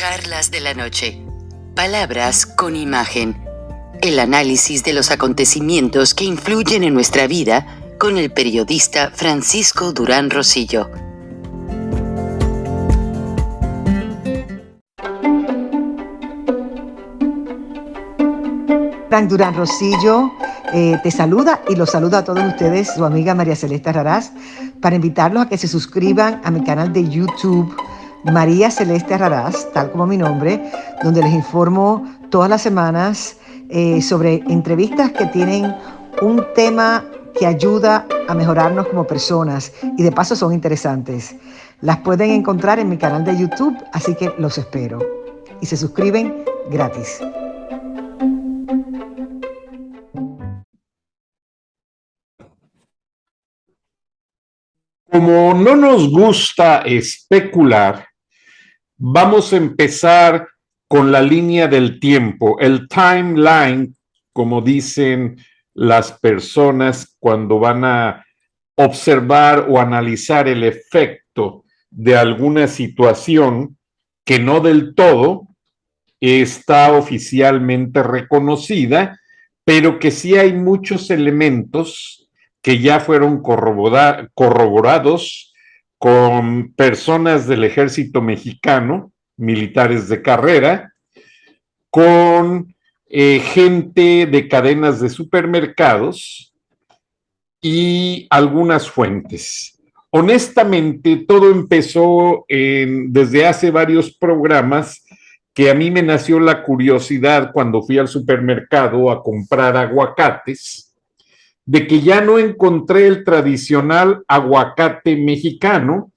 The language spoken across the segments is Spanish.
Charlas de la noche. Palabras con imagen. El análisis de los acontecimientos que influyen en nuestra vida con el periodista Francisco Durán Rosillo. Frank Durán Rosillo te saluda y los saluda a todos ustedes, su amiga María Celeste Raraz, para invitarlos a que se suscriban a mi canal de YouTube, María Celeste Raraz, tal como mi nombre, donde les informo todas las semanas sobre entrevistas que tienen un tema que ayuda a mejorarnos como personas y de paso son interesantes. Las pueden encontrar en mi canal de YouTube, así que los espero. Y se suscriben gratis. Como no nos gusta especular, vamos a empezar con la línea del tiempo, el timeline, como dicen las personas cuando van a observar o analizar el efecto de alguna situación que no del todo está oficialmente reconocida, pero que sí hay muchos elementos que ya fueron corroborados con personas del ejército mexicano, militares de carrera, con gente de cadenas de supermercados y algunas fuentes. Honestamente, todo empezó desde hace varios programas que a mí me nació la curiosidad cuando fui al supermercado a comprar aguacates, de que ya no encontré el tradicional aguacate mexicano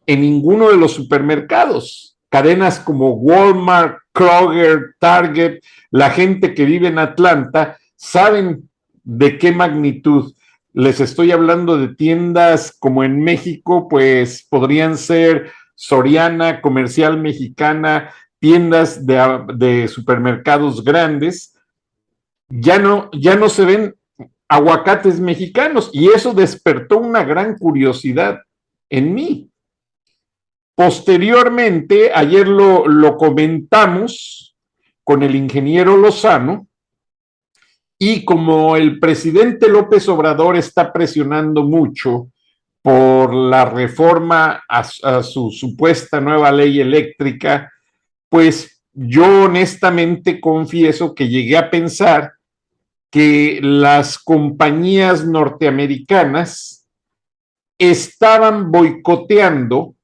en ninguno de los supermercados. Cadenas como Walmart, Kroger, Target, la gente que vive en Atlanta, saben de qué magnitud. Les estoy hablando de tiendas como en México, pues podrían ser Soriana, Comercial Mexicana, tiendas de supermercados grandes. Ya no se ven aguacates mexicanos y eso despertó una gran curiosidad en mí. Posteriormente, ayer lo comentamos con el ingeniero Lozano y como el presidente López Obrador está presionando mucho por la reforma a su supuesta nueva ley eléctrica, pues yo honestamente confieso que llegué a pensar que las compañías norteamericanas estaban boicoteando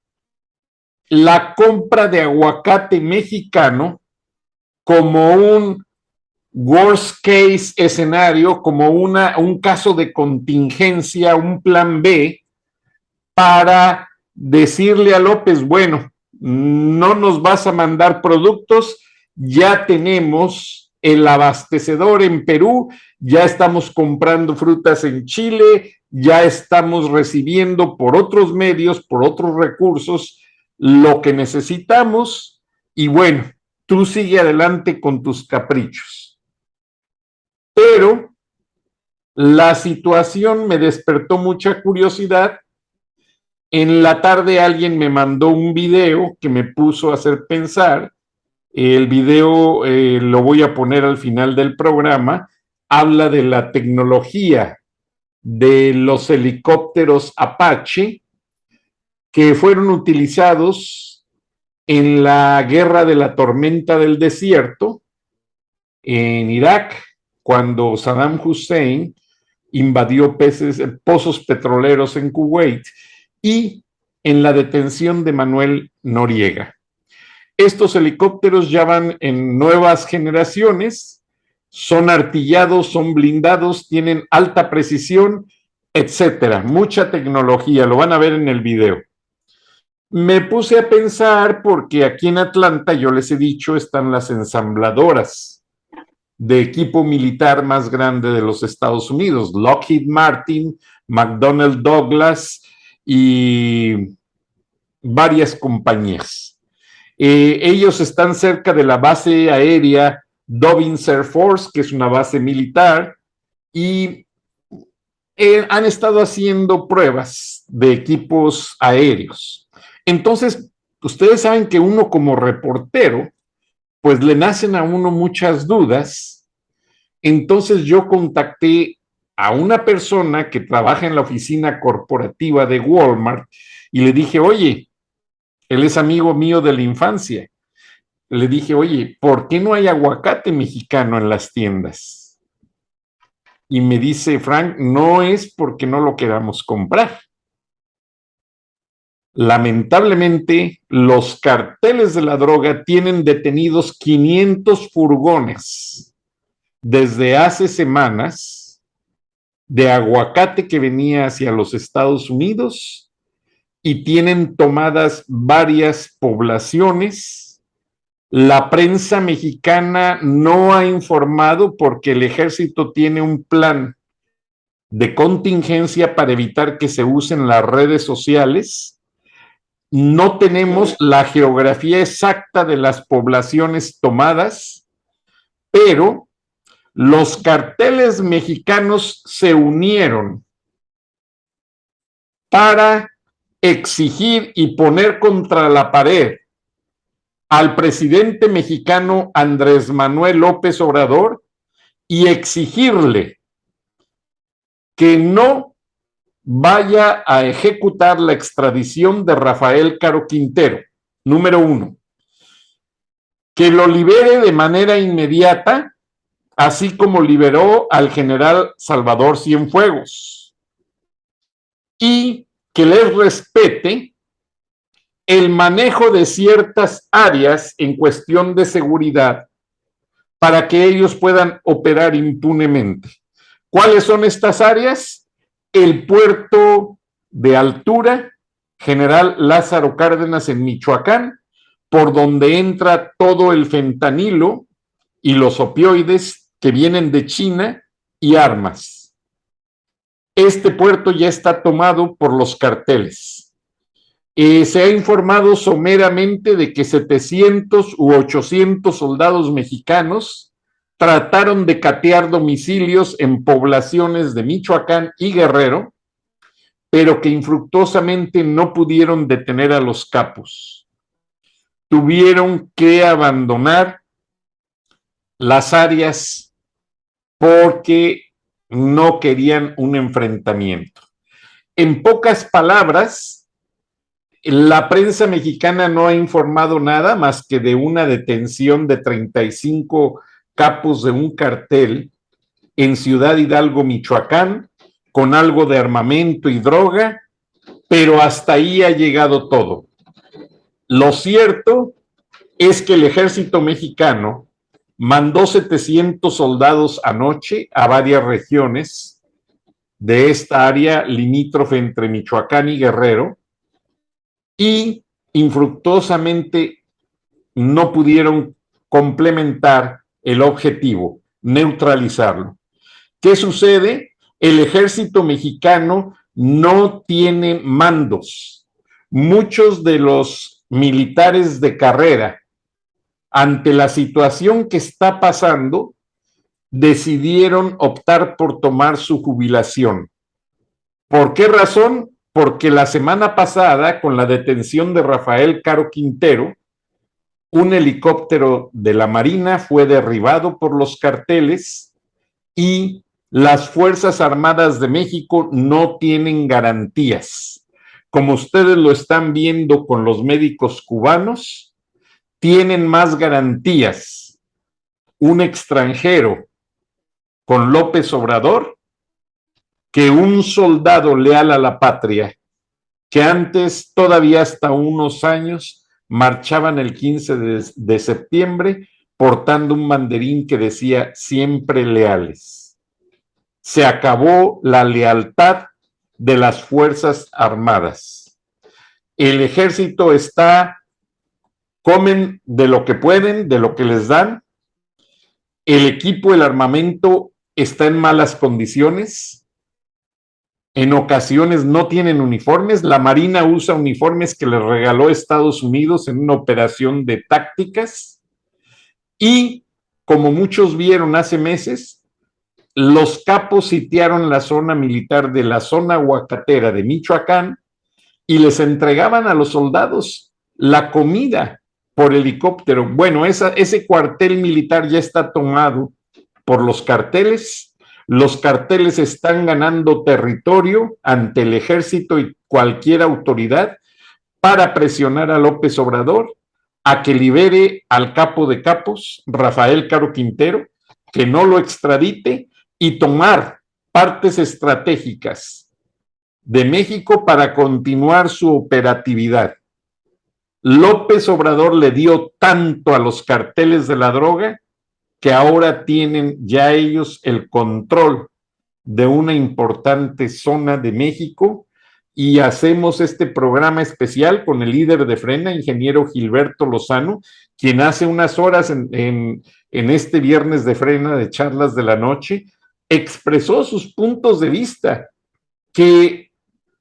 la compra de aguacate mexicano como un worst case escenario, como un caso de contingencia, un plan B, para decirle a López, bueno, no nos vas a mandar productos, ya tenemos el abastecedor en Perú, ya estamos comprando frutas en Chile, ya estamos recibiendo por otros medios, por otros recursos, lo que necesitamos y bueno, tú sigue adelante con tus caprichos. Pero la situación me despertó mucha curiosidad. En la tarde alguien me mandó un video que me puso a hacer pensar. El video lo voy a poner al final del programa. Habla de la tecnología de los helicópteros Apache que fueron utilizados en la guerra de la tormenta del desierto en Irak, cuando Saddam Hussein invadió pozos petroleros en Kuwait y en la detención de Manuel Noriega. Estos helicópteros ya van en nuevas generaciones, son artillados, son blindados, tienen alta precisión, etcétera. Mucha tecnología, lo van a ver en el video. Me puse a pensar porque aquí en Atlanta, yo les he dicho, están las ensambladoras de equipo militar más grande de los Estados Unidos, Lockheed Martin, McDonnell Douglas y varias compañías. Ellos están cerca de la base aérea Dobbins Air Force, que es una base militar, y han estado haciendo pruebas de equipos aéreos. Entonces, ustedes saben que uno como reportero pues le nacen a uno muchas dudas. Entonces yo contacté a una persona que trabaja en la oficina corporativa de Walmart y le dije, oye, él es amigo mío de la infancia. Le dije, oye, ¿por qué no hay aguacate mexicano en las tiendas? Y me dice, Frank, no es porque no lo queramos comprar. Lamentablemente, los carteles de la droga tienen detenidos 500 furgones desde hace semanas de aguacate que venía hacia los Estados Unidos y tienen tomadas varias poblaciones. La prensa mexicana no ha informado porque el ejército tiene un plan de contingencia para evitar que se usen las redes sociales. No tenemos la geografía exacta de las poblaciones tomadas, pero los carteles mexicanos se unieron para exigir y poner contra la pared al presidente mexicano Andrés Manuel López Obrador y exigirle que no vaya a ejecutar la extradición de Rafael Caro Quintero. Número 1, que lo libere de manera inmediata, así como liberó al general Salvador Cienfuegos, y que les respete el manejo de ciertas áreas en cuestión de seguridad para que ellos puedan operar impunemente. ¿Cuáles son estas áreas? El puerto de Altura, General Lázaro Cárdenas en Michoacán, por donde entra todo el fentanilo y los opioides que vienen de China y armas. Este puerto ya está tomado por los carteles. Se ha informado someramente de que 700 u 800 soldados mexicanos trataron de catear domicilios en poblaciones de Michoacán y Guerrero, pero que infructuosamente no pudieron detener a los capos. Tuvieron que abandonar las áreas porque no querían un enfrentamiento. En pocas palabras, la prensa mexicana no ha informado nada más que de una detención de 35 capos de un cartel en Ciudad Hidalgo, Michoacán, con algo de armamento y droga, pero hasta ahí ha llegado todo. Lo cierto es que el ejército mexicano mandó 700 soldados anoche a varias regiones de esta área limítrofe entre Michoacán y Guerrero, y infructuosamente no pudieron complementar el objetivo, neutralizarlo. ¿Qué sucede? El ejército mexicano no tiene mandos. Muchos de los militares de carrera, ante la situación que está pasando, decidieron optar por tomar su jubilación. ¿Por qué razón? Porque la semana pasada, con la detención de Rafael Caro Quintero, un helicóptero de la Marina fue derribado por los carteles y las Fuerzas Armadas de México no tienen garantías. Como ustedes lo están viendo con los médicos cubanos, tienen más garantías un extranjero con López Obrador que un soldado leal a la patria, que antes, todavía hasta unos años, marchaban el 15 de septiembre portando un banderín que decía siempre leales. Se acabó la lealtad de las Fuerzas Armadas. El ejército comen de lo que pueden, de lo que les dan. El equipo, el armamento está en malas condiciones. En ocasiones no tienen uniformes. La Marina usa uniformes que les regaló Estados Unidos en una operación de tácticas. Y, como muchos vieron hace meses, los capos sitiaron la zona militar de la zona aguacatera de Michoacán y les entregaban a los soldados la comida por helicóptero. Bueno, ese cuartel militar ya está tomado por los carteles. Los carteles están ganando territorio ante el ejército y cualquier autoridad para presionar a López Obrador a que libere al capo de capos, Rafael Caro Quintero, que no lo extradite y tomar partes estratégicas de México para continuar su operatividad. López Obrador le dio tanto a los carteles de la droga que ahora tienen ya ellos el control de una importante zona de México y hacemos este programa especial con el líder de Frena, ingeniero Gilberto Lozano, quien hace unas horas en este viernes de Frena de charlas de la noche, expresó sus puntos de vista que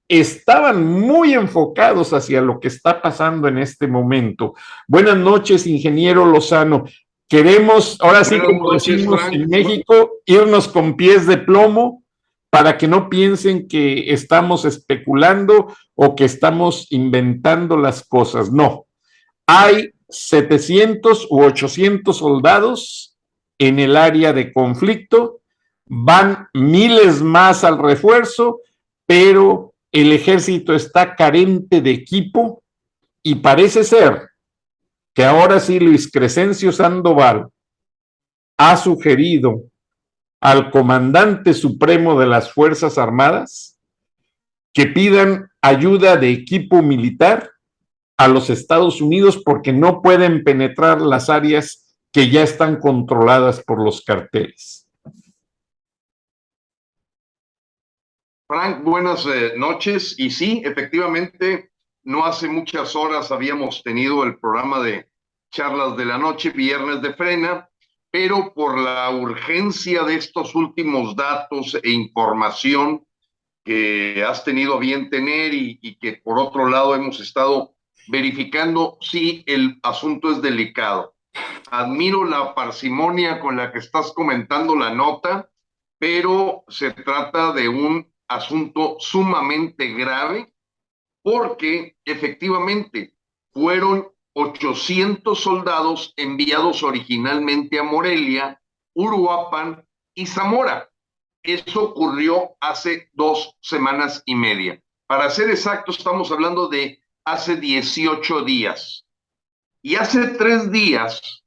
estaban muy enfocados hacia lo que está pasando en este momento. Buenas noches, ingeniero Lozano. Queremos, ahora sí, como decimos en México, irnos con pies de plomo para que no piensen que estamos especulando o que estamos inventando las cosas. No, hay 700 u 800 soldados en el área de conflicto, van miles más al refuerzo, pero el ejército está carente de equipo y parece ser que ahora sí Luis Crescencio Sandoval ha sugerido al comandante supremo de las Fuerzas Armadas que pidan ayuda de equipo militar a los Estados Unidos porque no pueden penetrar las áreas que ya están controladas por los carteles. Frank, buenas noches. Y sí, efectivamente, no hace muchas horas habíamos tenido el programa de charlas de la noche, viernes de Frena, pero por la urgencia de estos últimos datos e información que has tenido a bien tener y que por otro lado hemos estado verificando, sí, el asunto es delicado. Admiro la parsimonia con la que estás comentando la nota, pero se trata de un asunto sumamente grave porque efectivamente fueron 800 soldados enviados originalmente a Morelia, Uruapan y Zamora. Eso ocurrió hace 2 semanas y media. Para ser exactos, estamos hablando de hace 18 días. Y hace 3 días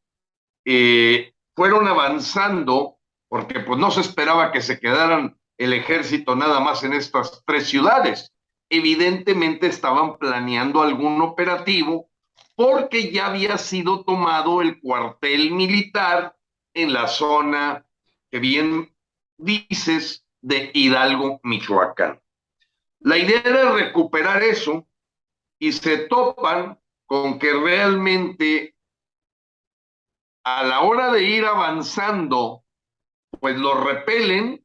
fueron avanzando, porque pues no se esperaba que se quedaran el ejército nada más en estas 3 ciudades. Evidentemente estaban planeando algún operativo porque ya había sido tomado el cuartel militar en la zona que bien dices de Hidalgo, Michoacán. La idea era recuperar eso y se topan con que realmente a la hora de ir avanzando, pues los repelen.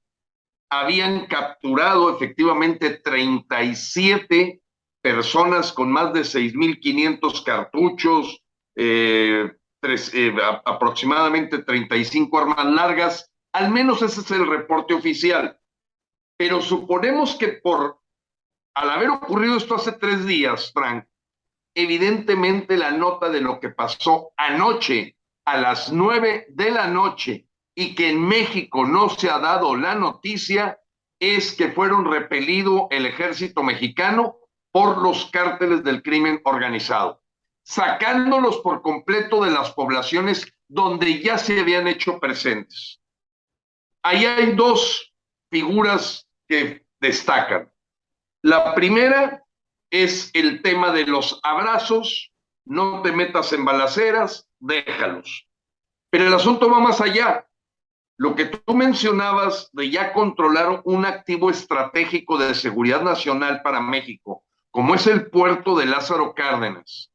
Habían capturado efectivamente 37 personas con más de 6,500 cartuchos, aproximadamente 35 armas largas, al menos ese es el reporte oficial. Pero suponemos que al haber ocurrido esto hace 3 días, Frank, evidentemente la nota de lo que pasó anoche a las 9 de la noche y que en México no se ha dado la noticia es que fueron repelido el ejército mexicano por los cárteles del crimen organizado, sacándolos por completo de las poblaciones donde ya se habían hecho presentes. Ahí hay 2 figuras que destacan. La primera es el tema de los abrazos, no te metas en balaceras, déjalos. Pero el asunto va más allá. Lo que tú mencionabas de ya controlar un activo estratégico de seguridad nacional para México, como es el puerto de Lázaro Cárdenas,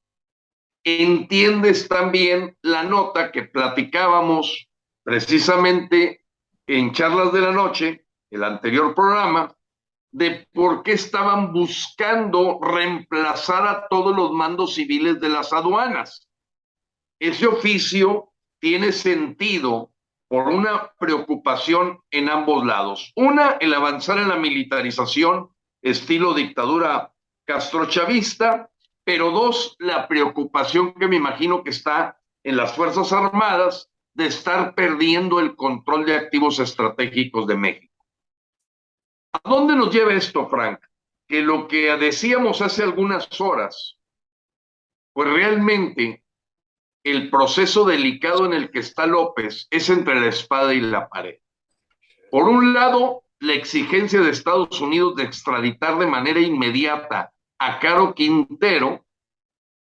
entiendes también la nota que platicábamos precisamente en charlas de la noche, el anterior programa, de por qué estaban buscando reemplazar a todos los mandos civiles de las aduanas. Ese oficio tiene sentido por una preocupación en ambos lados. Una, el avanzar en la militarización estilo dictadura castrochavista, pero dos, la preocupación que me imagino que está en las Fuerzas Armadas de estar perdiendo el control de activos estratégicos de México. ¿A dónde nos lleva esto, Frank? Que lo que decíamos hace algunas horas, pues realmente el proceso delicado en el que está López es entre la espada y la pared. Por un lado, la exigencia de Estados Unidos de extraditar de manera inmediata a Caro Quintero,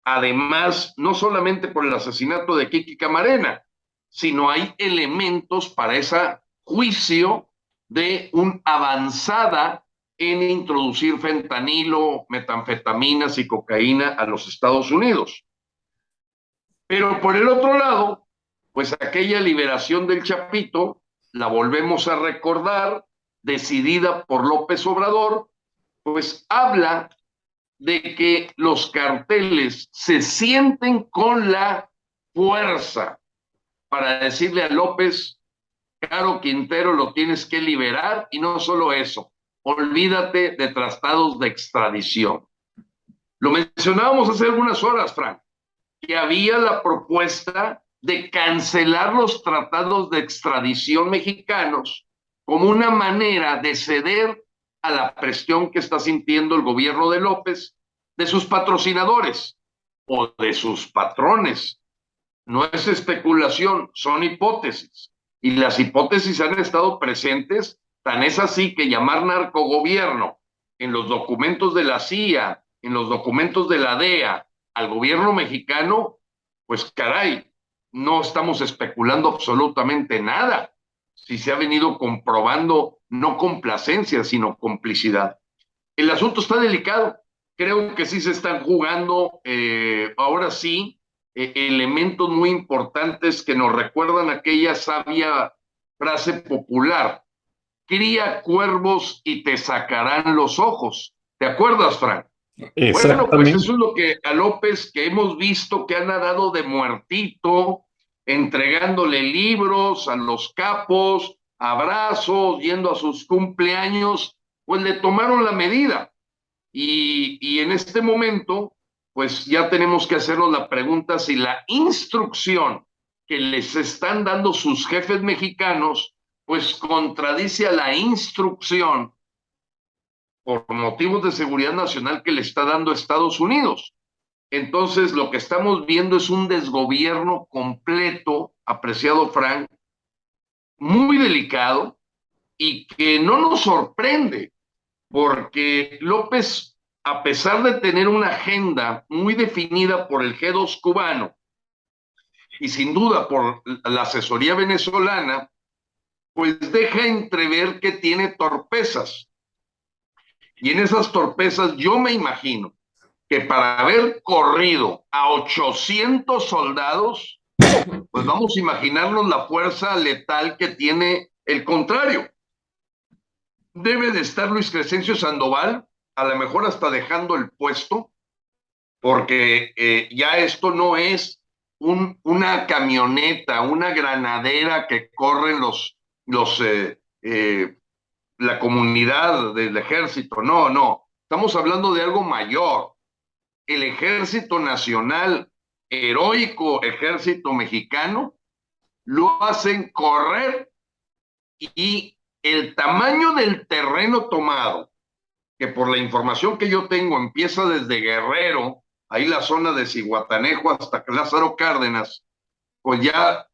además, no solamente por el asesinato de Kiki Camarena, sino hay elementos para ese juicio de una avanzada en introducir fentanilo, metanfetaminas y cocaína a los Estados Unidos. Pero por el otro lado, pues aquella liberación del Chapito, la volvemos a recordar, decidida por López Obrador, pues habla de que los carteles se sienten con la fuerza para decirle a López, Caro Quintero lo tienes que liberar, y no solo eso, olvídate de tratados de extradición. Lo mencionábamos hace algunas horas, Frank, que había la propuesta de cancelar los tratados de extradición mexicanos como una manera de ceder a la presión que está sintiendo el gobierno de López de sus patrocinadores o de sus patrones. No es especulación, son hipótesis. Y las hipótesis han estado presentes, tan es así que llamar narcogobierno en los documentos de la CIA, en los documentos de la DEA, al gobierno mexicano, pues caray, no estamos especulando absolutamente nada. Si se ha venido comprobando no complacencia, sino complicidad. El asunto está delicado. Creo que sí se están jugando, ahora sí, elementos muy importantes que nos recuerdan aquella sabia frase popular: cría cuervos y te sacarán los ojos. ¿Te acuerdas, Frank? Bueno, pues eso es lo que a López, que hemos visto que ha nadado de muertito, entregándole libros a los capos, abrazos, yendo a sus cumpleaños, pues le tomaron la medida. Y en este momento, pues ya tenemos que hacernos la pregunta si la instrucción que les están dando sus jefes mexicanos, pues contradice a la instrucción por motivos de seguridad nacional que le está dando Estados Unidos. Entonces, lo que estamos viendo es un desgobierno completo, apreciado Frank, muy delicado, y que no nos sorprende, porque López, a pesar de tener una agenda muy definida por el G2 cubano y sin duda por la asesoría venezolana, pues deja entrever que tiene torpezas. Y en esas torpezas yo me imagino que para haber corrido a 800 soldados, pues vamos a imaginarnos la fuerza letal que tiene el contrario. Debe de estar Luis Crescencio Sandoval, a lo mejor hasta dejando el puesto, porque ya esto no es una camioneta, una granadera que corren la comunidad del ejército. No, estamos hablando de algo mayor. El Ejército Nacional, heroico ejército mexicano, lo hacen correr, y el tamaño del terreno tomado, que por la información que yo tengo empieza desde Guerrero, ahí la zona de Zihuatanejo hasta Lázaro Cárdenas, pues ya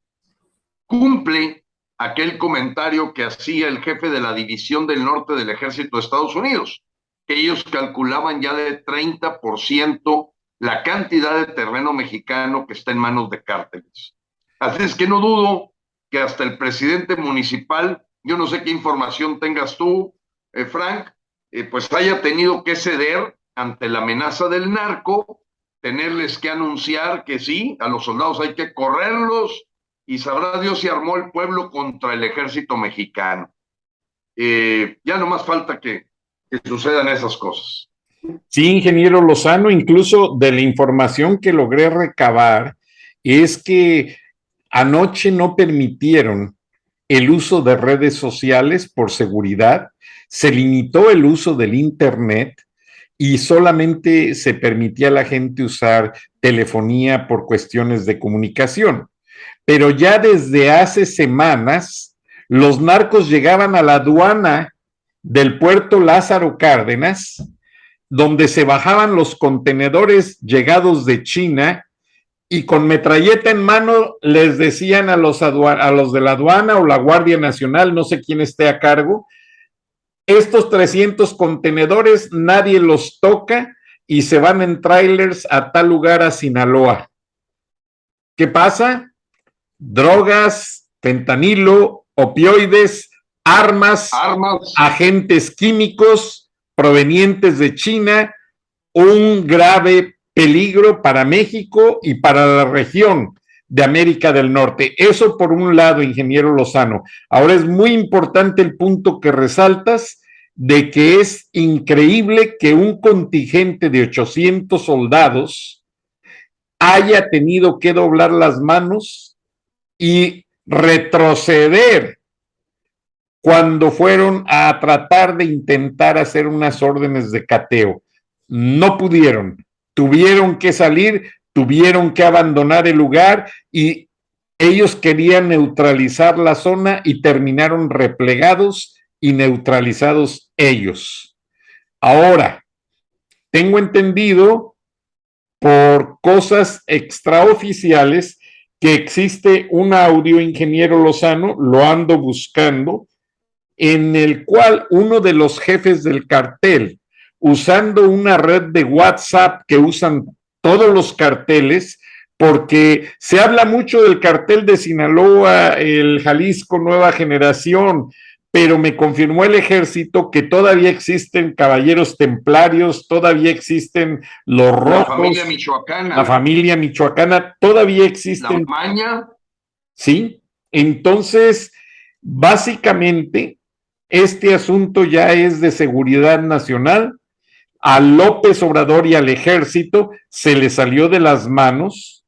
cumple aquel comentario que hacía el jefe de la División del Norte del Ejército de Estados Unidos, que ellos calculaban ya de 30% la cantidad de terreno mexicano que está en manos de cárteles. Así es que no dudo que hasta el presidente municipal, yo no sé qué información tengas tú, Frank, pues haya tenido que ceder ante la amenaza del narco, tenerles que anunciar que sí, a los soldados hay que correrlos, y sabrá Dios si armó el pueblo contra el ejército mexicano. Ya no más falta que sucedan esas cosas. Sí, ingeniero Lozano, incluso de la información que logré recabar, es que anoche no permitieron el uso de redes sociales por seguridad, se limitó el uso del internet, y solamente se permitía a la gente usar telefonía por cuestiones de comunicación. Pero ya desde hace semanas, los narcos llegaban a la aduana del puerto Lázaro Cárdenas, donde se bajaban los contenedores llegados de China y con metralleta en mano les decían a los de la aduana o la Guardia Nacional, no sé quién esté a cargo, estos 300 contenedores nadie los toca y se van en trailers a tal lugar, a Sinaloa. ¿Qué pasa? Drogas, fentanilo, opioides, armas, agentes químicos provenientes de China, un grave peligro para México y para la región de América del Norte. Eso por un lado, ingeniero Lozano. Ahora es muy importante el punto que resaltas de que es increíble que un contingente de 800 soldados haya tenido que doblar las manos y retroceder cuando fueron a tratar de intentar hacer unas órdenes de cateo. No pudieron, tuvieron que salir, tuvieron que abandonar el lugar y ellos querían neutralizar la zona y terminaron replegados y neutralizados ellos. Ahora, tengo entendido por cosas extraoficiales que existe un audio, ingeniero Lozano, lo ando buscando, en el cual uno de los jefes del cartel, usando una red de WhatsApp que usan todos los carteles, porque se habla mucho del cartel de Sinaloa, el Jalisco Nueva Generación, pero me confirmó el ejército que todavía existen caballeros templarios, todavía existen los rojos, la familia michoacana, todavía existen. La maña. Sí, entonces, básicamente, este asunto ya es de seguridad nacional. A López Obrador y al ejército se le salió de las manos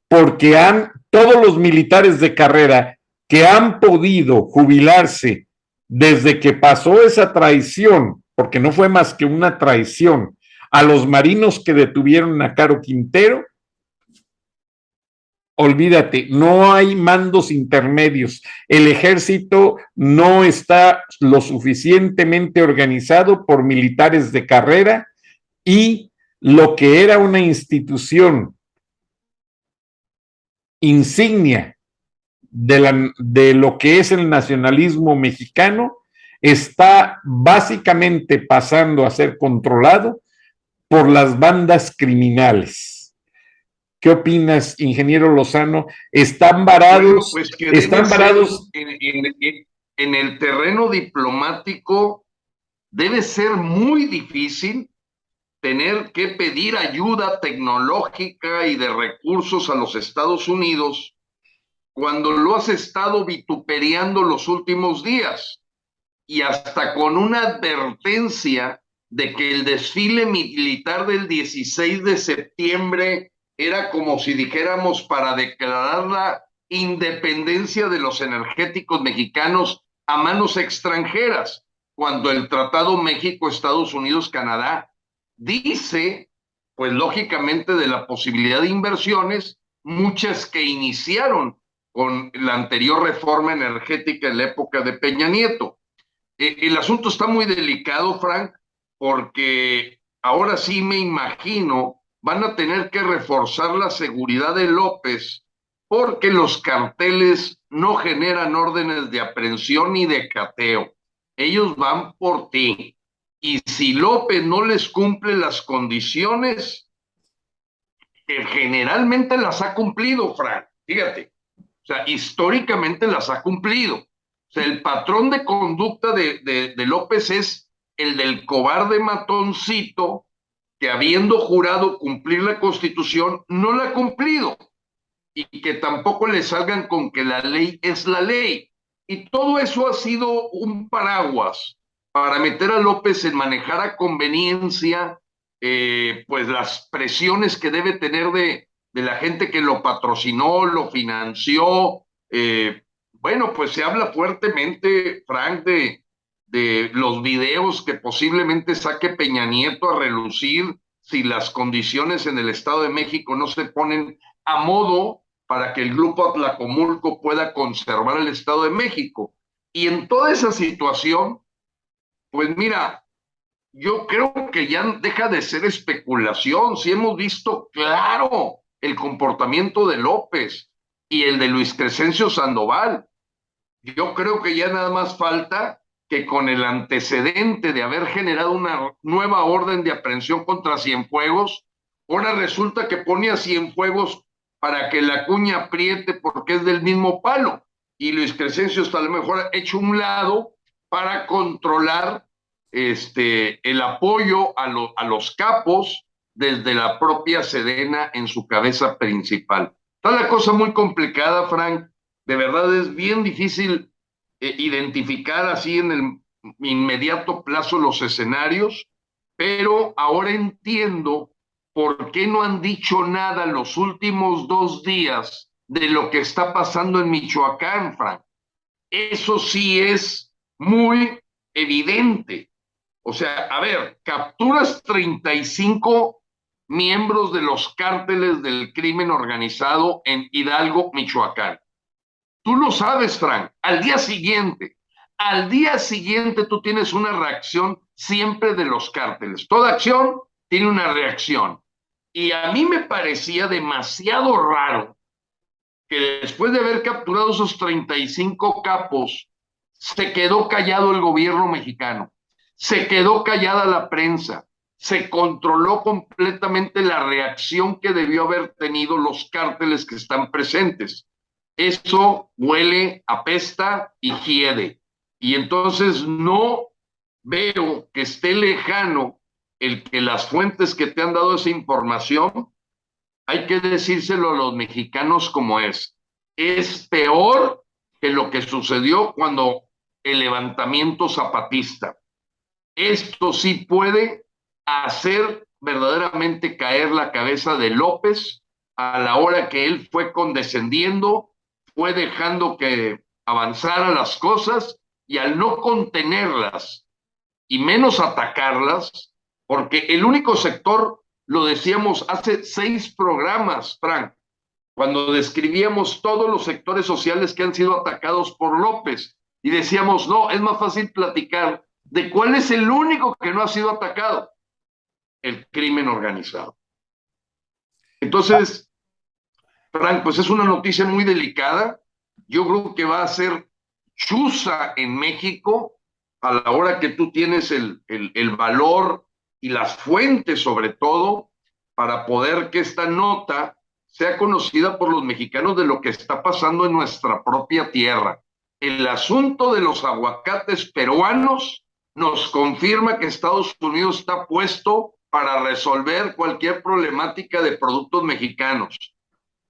porque todos los militares de carrera que han podido jubilarse desde que pasó esa traición, porque no fue más que una traición, a los marinos que detuvieron a Caro Quintero, olvídate, no hay mandos intermedios. El ejército no está lo suficientemente organizado por militares de carrera y lo que era una institución insignia de lo que es el nacionalismo mexicano está básicamente pasando a ser controlado por las bandas criminales. ¿Qué opinas, ingeniero Lozano? ¿Están varados? Bueno, pues ¿están varados? En el terreno diplomático debe ser muy difícil tener que pedir ayuda tecnológica y de recursos a los Estados Unidos cuando lo has estado vituperiando los últimos días y hasta con una advertencia de que el desfile militar del 16 de septiembre era como si dijéramos para declarar la independencia de los energéticos mexicanos a manos extranjeras, cuando el Tratado México-Estados Unidos-Canadá dice, pues lógicamente, de la posibilidad de inversiones, muchas que iniciaron con la anterior reforma energética en la época de Peña Nieto. El asunto está muy delicado, Frank, porque ahora sí me imagino van a tener que reforzar la seguridad de López porque los carteles no generan órdenes de aprehensión ni de cateo. Ellos van por ti. Y si López no les cumple las condiciones, que generalmente las ha cumplido, Frank, fíjate. O sea, históricamente las ha cumplido. O sea, el patrón de conducta de López es el del cobarde matoncito que habiendo jurado cumplir la Constitución, no la ha cumplido. Y que tampoco le salgan con que la ley es la ley. Y todo eso ha sido un paraguas para meter a López en manejar a conveniencia pues las presiones que debe tener de la gente que lo patrocinó, lo financió. Bueno, pues se habla fuertemente, Frank, de los videos que posiblemente saque Peña Nieto a relucir si las condiciones en el Estado de México no se ponen a modo para que el Grupo Atlacomulco pueda conservar el Estado de México. Y en toda esa situación, pues mira, yo creo que ya deja de ser especulación. Si hemos visto claro el comportamiento de López y el de Luis Crescencio Sandoval, yo creo que ya nada más falta que con el antecedente de haber generado una nueva orden de aprehensión contra Cienfuegos, ahora resulta que pone a Cienfuegos para que la cuña apriete porque es del mismo palo. Y Luis Crescencio está a lo mejor hecho un lado para controlar el apoyo a los capos desde la propia Sedena en su cabeza principal. Está la cosa muy complicada, Frank. De verdad es bien difícil identificar así en el inmediato plazo los escenarios, pero ahora entiendo por qué no han dicho nada los últimos 2 días de lo que está pasando en Michoacán, Frank. Eso sí es muy evidente. O sea, a ver, capturas 35 miembros de los cárteles del crimen organizado en Hidalgo, Michoacán. Tú lo sabes, Frank, al día siguiente tú tienes una reacción siempre de los cárteles. Toda acción tiene una reacción. Y a mí me parecía demasiado raro que después de haber capturado esos 35 capos, se quedó callado el gobierno mexicano, se quedó callada la prensa, se controló completamente la reacción que debió haber tenido los cárteles que están presentes. Eso huele, apesta y hiede. Y entonces no veo que esté lejano el que las fuentes que te han dado esa información, hay que decírselo a los mexicanos como es peor que lo que sucedió cuando el levantamiento zapatista. Esto sí puede hacer verdaderamente caer la cabeza de López a la hora que él fue condescendiendo, fue dejando que avanzaran las cosas y al no contenerlas y menos atacarlas, porque el único sector, lo decíamos hace 6 programas, Frank, cuando describíamos todos los sectores sociales que han sido atacados por López y decíamos, no, es más fácil platicar de cuál es el único que no ha sido atacado, el crimen organizado. Entonces, Frank, pues es una noticia muy delicada. Yo creo que va a ser chuza en México a la hora que tú tienes el valor y las fuentes, sobre todo, para poder que esta nota sea conocida por los mexicanos de lo que está pasando en nuestra propia tierra. El asunto de los aguacates peruanos nos confirma que Estados Unidos está puesto para resolver cualquier problemática de productos mexicanos.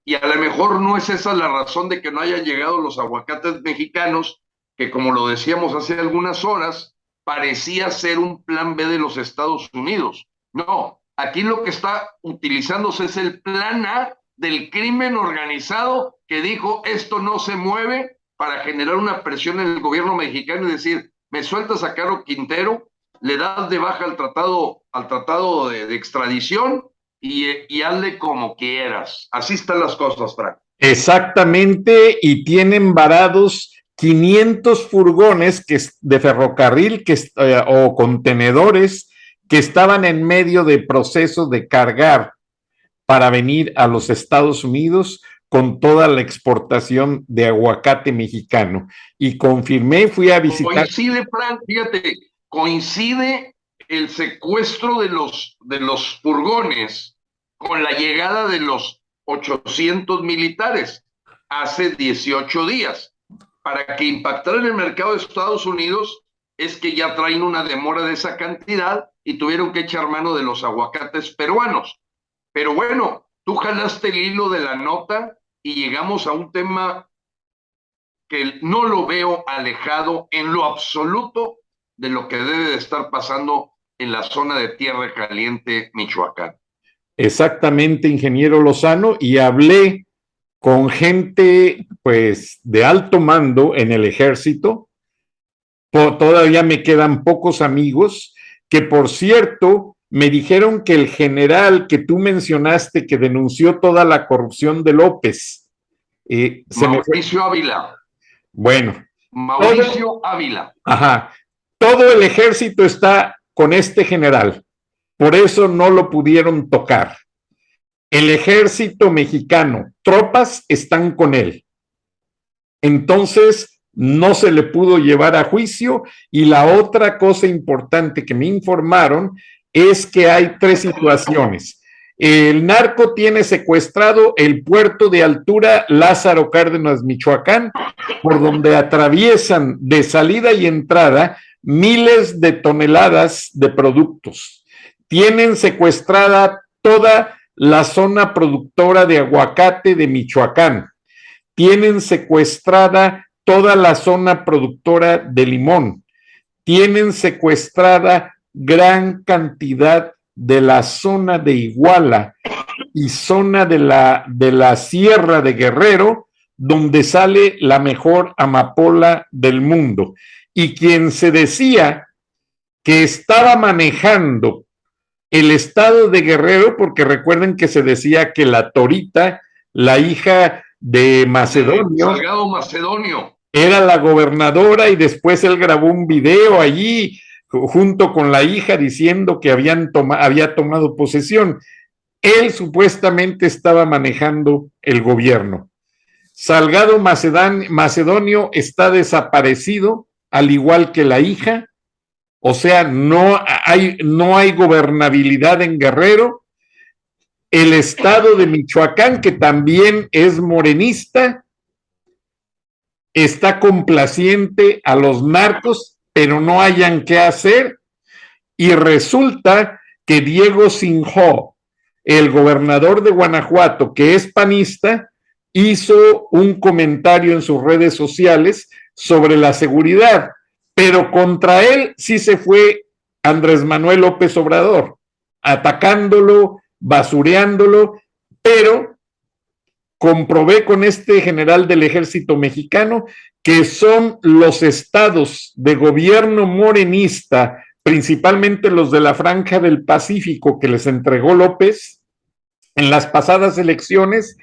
Y a lo mejor no es esa la razón de que no hayan llegado los aguacates mexicanos, que como lo decíamos hace algunas horas, parecía ser un plan B de los Estados Unidos. No, aquí lo que está utilizándose es el plan A del crimen organizado que dijo esto no se mueve para generar una presión en el gobierno mexicano y decir, me sueltas a Caro Quintero, le das de baja al tratado de extradición y hazle como quieras. Así están las cosas, Frank. Exactamente, y tienen varados 500 furgones de ferrocarril o contenedores que estaban en medio de proceso de cargar para venir a los Estados Unidos con toda la exportación de aguacate mexicano. Y confirmé, fui a visitar. Coincide, Frank, fíjate, coincide el secuestro de los furgones con la llegada de los 800 militares hace 18 días. Para que impactara en el mercado de Estados Unidos es que ya traen una demora de esa cantidad y tuvieron que echar mano de los aguacates peruanos. Pero bueno, tú jalaste el hilo de la nota y llegamos a un tema que no lo veo alejado en lo absoluto de lo que debe de estar pasando en la zona de Tierra Caliente, Michoacán. Exactamente, ingeniero Lozano, y hablé con gente pues de alto mando en el ejército todavía me quedan pocos amigos, que por cierto, me dijeron que el general que tú mencionaste que denunció toda la corrupción de López, Mauricio Ávila. Bueno. Mauricio Ávila. Ajá. Todo el ejército está con este general. Por eso no lo pudieron tocar. El ejército mexicano, tropas están con él. Entonces, no se le pudo llevar a juicio. Y la otra cosa importante que me informaron es que hay 3 situaciones. El narco tiene secuestrado el puerto de altura Lázaro Cárdenas, Michoacán, por donde atraviesan de salida y entrada miles de toneladas de productos. Tienen secuestrada toda la zona productora de aguacate de Michoacán. Tienen secuestrada toda la zona productora de limón. Tienen secuestrada gran cantidad de la zona de Iguala y zona de la Sierra de Guerrero, donde sale la mejor amapola del mundo. Y quien se decía que estaba manejando el estado de Guerrero, porque recuerden que se decía que la Torita, la hija de Macedonio, Salgado Macedonio, era la gobernadora, y después él grabó un video allí junto con la hija diciendo que había tomado posesión. Él supuestamente estaba manejando el gobierno. Salgado Macedonio está desaparecido, al igual que la hija. O sea, no hay gobernabilidad en Guerrero. El estado de Michoacán, que también es morenista, está complaciente a los narcos, pero no hayan qué hacer. Y resulta que Diego Sinjó, el gobernador de Guanajuato, que es panista, hizo un comentario en sus redes sociales sobre la seguridad, pero contra él sí se fue Andrés Manuel López Obrador, atacándolo, basureándolo, pero comprobé con este general del ejército mexicano que son los estados de gobierno morenista, principalmente los de la Franja del Pacífico que les entregó López en las pasadas elecciones,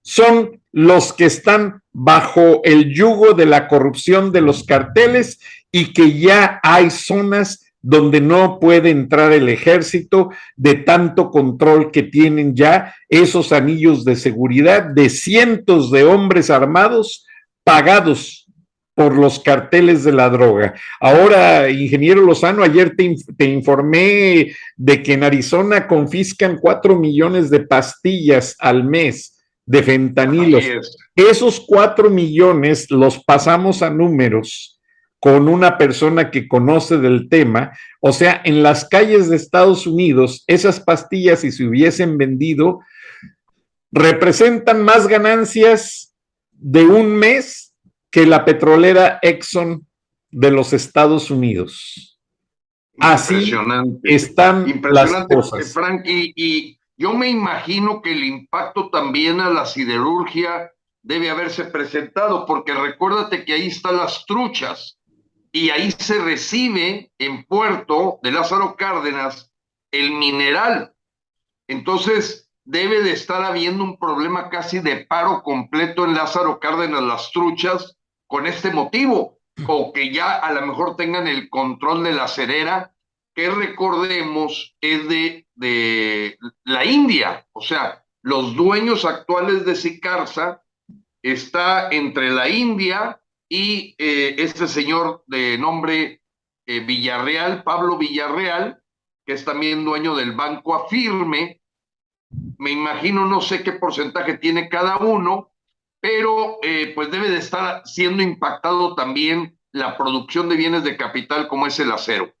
son los que están bajo el yugo de la corrupción de los carteles, y que ya hay zonas donde no puede entrar el ejército de tanto control que tienen ya esos anillos de seguridad de cientos de hombres armados pagados por los carteles de la droga. Ahora, ingeniero Lozano, ayer te informé de que en Arizona confiscan 4 millones de pastillas al mes de fentanilos. Esos 4 millones los pasamos a números con una persona que conoce del tema. O sea, en las calles de Estados Unidos, esas pastillas, si se hubiesen vendido, representan más ganancias de un mes que la petrolera Exxon de los Estados Unidos. Así están las cosas. Frank, y yo me imagino que el impacto también a la siderurgia debe haberse presentado, porque recuérdate que ahí están las truchas, y ahí se recibe en Puerto de Lázaro Cárdenas el mineral. Entonces debe de estar habiendo un problema casi de paro completo en Lázaro Cárdenas, las truchas, con este motivo, o que ya a lo mejor tengan el control de la cerera, que recordemos es de la India. O sea, los dueños actuales de Sicarza está entre la India y este señor de nombre Villarreal, Pablo Villarreal, que es también dueño del Banco Afirme. Me imagino, no sé qué porcentaje tiene cada uno, pero pues debe de estar siendo impactado también la producción de bienes de capital como es el acero.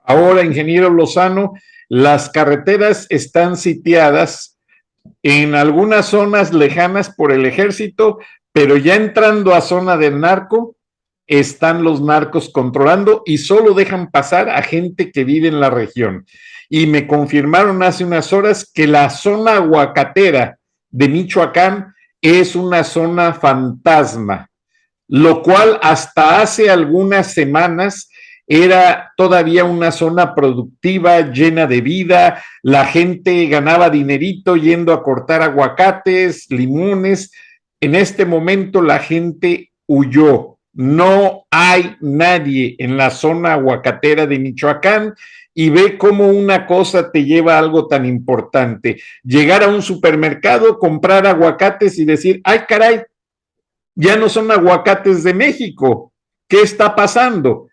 Ahora, ingeniero Lozano, las carreteras están sitiadas en algunas zonas lejanas por el ejército, pero ya entrando a zona del narco, están los narcos controlando y solo dejan pasar a gente que vive en la región. Y me confirmaron hace unas horas que la zona aguacatera de Michoacán es una zona fantasma. lo cual hasta hace algunas semanas era todavía una zona productiva, llena de vida, la gente ganaba dinerito yendo a cortar aguacates, limones. En este momento la gente huyó. No hay nadie en la zona aguacatera de Michoacán y ve cómo una cosa te lleva a algo tan importante. Llegar a un supermercado, comprar aguacates y decir, ay caray, ya no son aguacates de México. ¿Qué está pasando?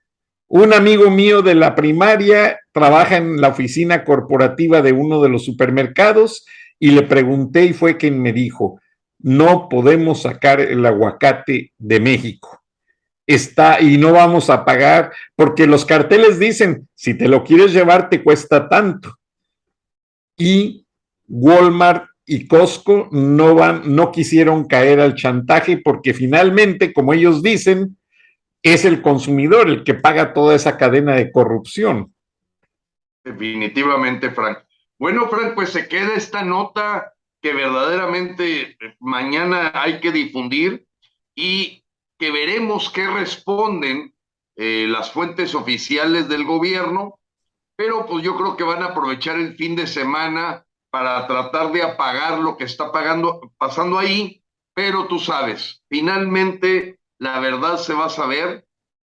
Un amigo mío de la primaria trabaja en la oficina corporativa de uno de los supermercados y le pregunté y fue quien me dijo, no podemos sacar el aguacate de México. Está y no vamos a pagar porque los carteles dicen, si te lo quieres llevar te cuesta tanto. Y Walmart y Costco no quisieron caer al chantaje porque finalmente, como ellos dicen, es el consumidor el que paga toda esa cadena de corrupción. Definitivamente, Frank. Bueno, Frank, pues se queda esta nota que verdaderamente mañana hay que difundir y que veremos qué responden las fuentes oficiales del gobierno, pero pues yo creo que van a aprovechar el fin de semana para tratar de apagar lo que está pasando ahí, pero tú sabes, finalmente la verdad se va a saber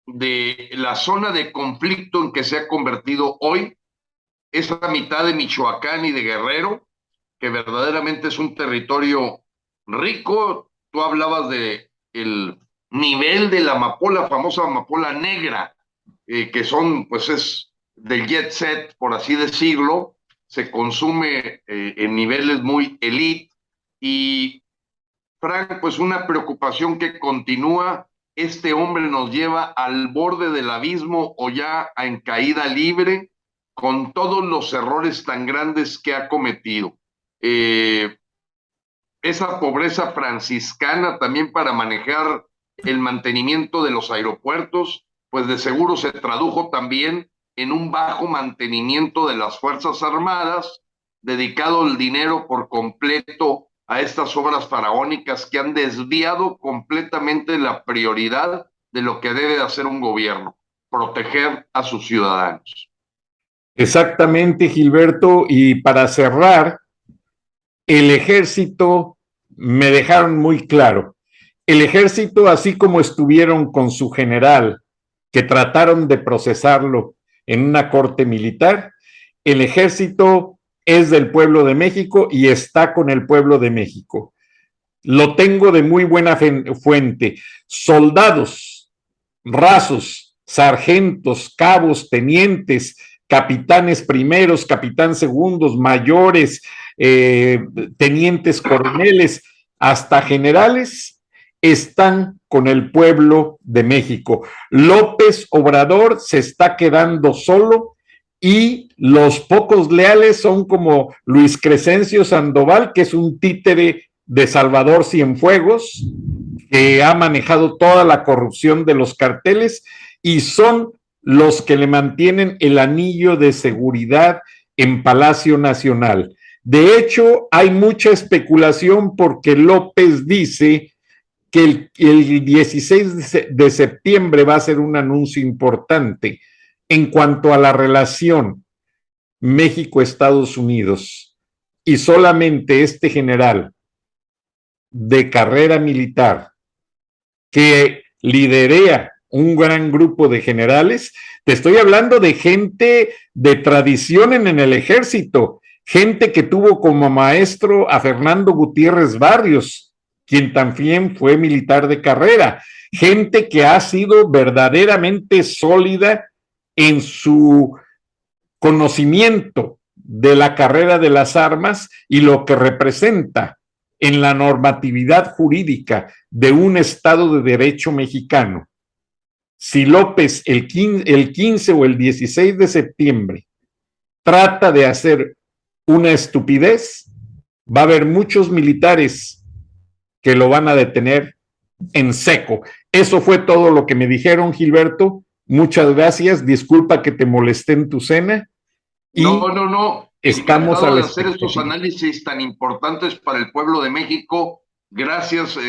de la zona de conflicto en que se ha convertido hoy, esa mitad de Michoacán y de Guerrero, que verdaderamente es un territorio rico. Tú hablabas de el nivel de la amapola, famosa amapola negra, que son, pues es del jet set, por así decirlo, se consume en niveles muy elite y, Frank, pues una preocupación que continúa. Este hombre nos lleva al borde del abismo o ya en caída libre con todos los errores tan grandes que ha cometido. Esa pobreza franciscana también para manejar el mantenimiento de los aeropuertos, pues de seguro se tradujo también en un bajo mantenimiento de las Fuerzas Armadas, dedicado el dinero por completo a estas obras faraónicas que han desviado completamente la prioridad de lo que debe hacer un gobierno, proteger a sus ciudadanos. Exactamente, Gilberto, y para cerrar, el ejército me dejaron muy claro. El ejército, así como estuvieron con su general, que trataron de procesarlo en una corte militar, el ejército es del pueblo de México y está con el pueblo de México. Lo tengo de muy buena fuente. Soldados, rasos, sargentos, cabos, tenientes, capitanes primeros, capitán segundos, mayores, tenientes coroneles, hasta generales, están con el pueblo de México. López Obrador se está quedando solo y los pocos leales son como Luis Crescencio Sandoval, que es un títere de Salvador Cienfuegos, que ha manejado toda la corrupción de los carteles y son los que le mantienen el anillo de seguridad en Palacio Nacional. De hecho, hay mucha especulación porque López dice que el 16 de septiembre va a ser un anuncio importante en cuanto a la relación México-Estados Unidos, y solamente este general de carrera militar que liderea un gran grupo de generales, te estoy hablando de gente de tradición en el ejército, gente que tuvo como maestro a Fernando Gutiérrez Barrios, quien también fue militar de carrera, gente que ha sido verdaderamente sólida en su conocimiento de la carrera de las armas y lo que representa en la normatividad jurídica de un Estado de Derecho mexicano. Si López el 15 o el 16 de septiembre trata de hacer una estupidez, va a haber muchos militares que lo van a detener en seco. Eso fue todo lo que me dijeron, Gilberto. Muchas gracias. Disculpa que te molesté en tu cena. No. Estamos a hacer estos análisis tan importantes para el pueblo de México. Gracias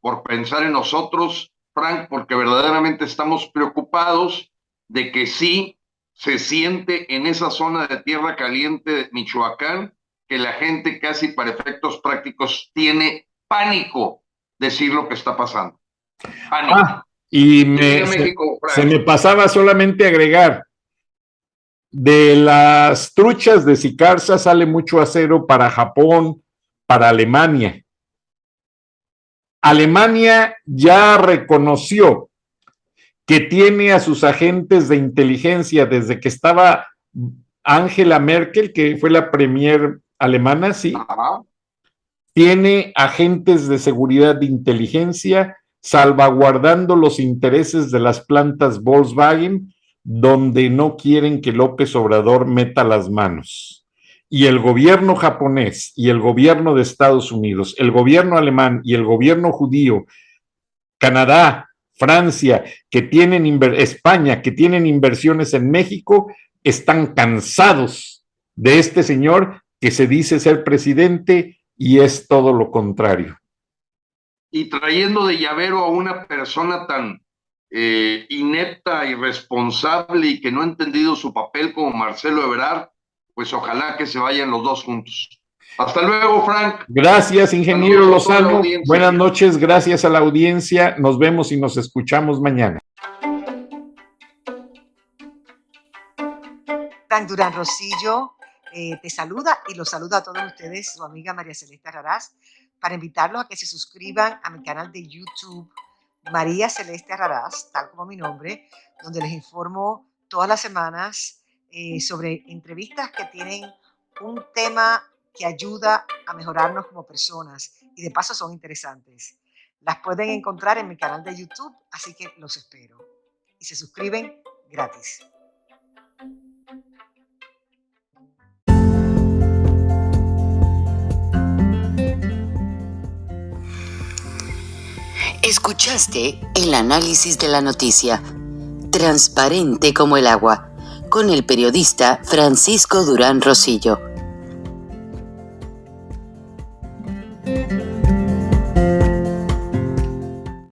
por pensar en nosotros Frank, porque verdaderamente estamos preocupados de que sí se siente en esa zona de tierra caliente de Michoacán que la gente casi para efectos prácticos tiene pánico decir lo que está pasando. Pánico. Y México, se me pasaba solamente agregar, de las truchas de Sicarza sale mucho acero para Japón, para Alemania. Alemania ya reconoció que tiene a sus agentes de inteligencia desde que estaba Angela Merkel, que fue la premier alemana, sí. Ajá. Tiene agentes de seguridad de inteligencia salvaguardando los intereses de las plantas Volkswagen, donde no quieren que López Obrador meta las manos. Y el gobierno japonés y el gobierno de Estados Unidos, el gobierno alemán y el gobierno judío, Canadá, Francia, que tienen España, que tienen inversiones en México, están cansados de este señor que se dice ser presidente y es todo lo contrario. Y trayendo de llavero a una persona tan inepta, irresponsable y que no ha entendido su papel como Marcelo Ebrard, pues ojalá que se vayan los dos juntos. Hasta luego, Frank. Gracias, ingeniero Lozano. Buenas noches, gracias a la audiencia. Nos vemos y nos escuchamos mañana. Frank Durán Rosillo te saluda y los saluda a todos ustedes, su amiga María Celeste Raraz, para invitarlos a que se suscriban a mi canal de YouTube, María Celeste Raraz, tal como mi nombre, donde les informo todas las semanas sobre entrevistas que tienen un tema que ayuda a mejorarnos como personas y de paso son interesantes. Las pueden encontrar en mi canal de YouTube, así que los espero. Y se suscriben gratis. Escuchaste el análisis de la noticia, transparente como el agua, con el periodista Francisco Durán Rosillo.